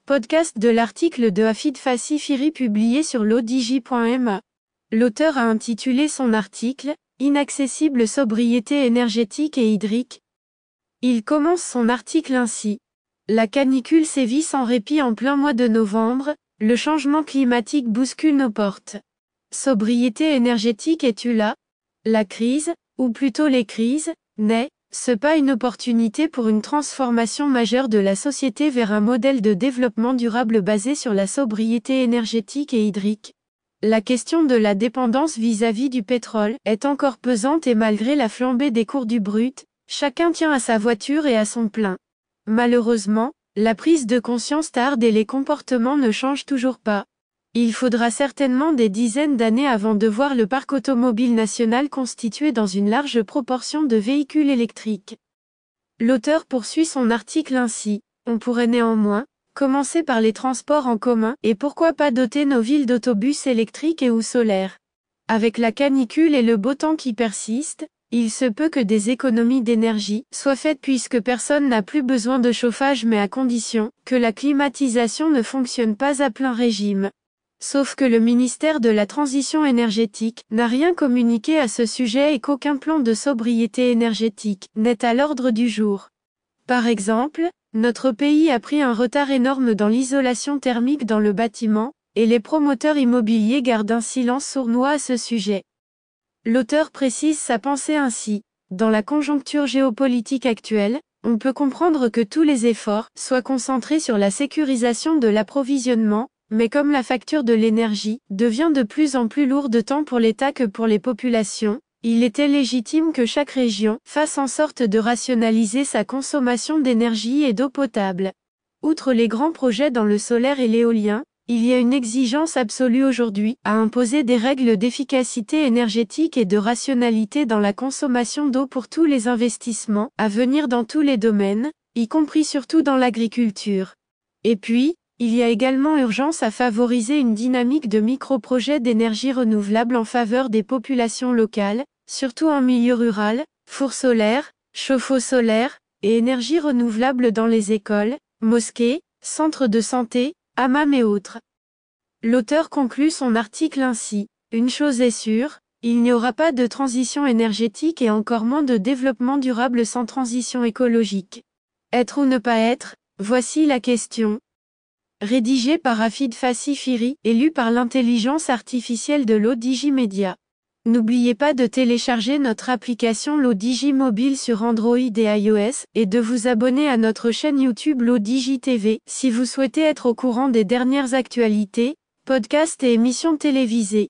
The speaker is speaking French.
Podcast de l'article de Hafid Fassi Firi publié sur l'odj.ma. L'auteur a intitulé son article « Inaccessible sobriété énergétique et hydrique ». Il commence son article ainsi. La canicule sévit sans répit en plein mois de novembre, le changement climatique bouscule nos portes. Sobriété énergétique es-tu là? La crise, ou plutôt les crises, n'est-ce pas une opportunité pour une transformation majeure de la société vers un modèle de développement durable basé sur la sobriété énergétique et hydrique? La question de la dépendance vis-à-vis du pétrole est encore pesante et malgré la flambée des cours du brut, chacun tient à sa voiture et à son plein. Malheureusement, la prise de conscience tarde et les comportements ne changent toujours pas. Il faudra certainement des dizaines d'années avant de voir le parc automobile national constitué dans une large proportion de véhicules électriques. L'auteur poursuit son article ainsi. On pourrait néanmoins commencer par les transports en commun et pourquoi pas doter nos villes d'autobus électriques et ou solaires. Avec la canicule et le beau temps qui persistent, il se peut que des économies d'énergie soient faites puisque personne n'a plus besoin de chauffage mais à condition que la climatisation ne fonctionne pas à plein régime. Sauf que le ministère de la Transition énergétique n'a rien communiqué à ce sujet et qu'aucun plan de sobriété énergétique n'est à l'ordre du jour. Par exemple, notre pays a pris un retard énorme dans l'isolation thermique dans le bâtiment, et les promoteurs immobiliers gardent un silence sournois à ce sujet. L'auteur précise sa pensée ainsi. Dans la conjoncture géopolitique actuelle, on peut comprendre que tous les efforts soient concentrés sur la sécurisation de l'approvisionnement, mais comme la facture de l'énergie devient de plus en plus lourde tant pour l'État que pour les populations, il était légitime que chaque région fasse en sorte de rationaliser sa consommation d'énergie et d'eau potable. Outre les grands projets dans le solaire et l'éolien, il y a une exigence absolue aujourd'hui à imposer des règles d'efficacité énergétique et de rationalité dans la consommation d'eau pour tous les investissements à venir dans tous les domaines, y compris surtout dans l'agriculture. Et puis, il y a également urgence à favoriser une dynamique de micro-projets d'énergie renouvelable en faveur des populations locales, surtout en milieu rural, fours solaires, chauffe-eau solaire, et énergie renouvelable dans les écoles, mosquées, centres de santé, hammams et autres. L'auteur conclut son article ainsi. Une chose est sûre, il n'y aura pas de transition énergétique et encore moins de développement durable sans transition écologique. Être ou ne pas être, voici la question. Rédigé par Hafid Fassi Firi et lu par l'intelligence artificielle de l'odj Media. N'oubliez pas de télécharger notre application l'odj mobile sur Android et iOS et de vous abonner à notre chaîne YouTube l'odj TV si vous souhaitez être au courant des dernières actualités, podcasts et émissions télévisées.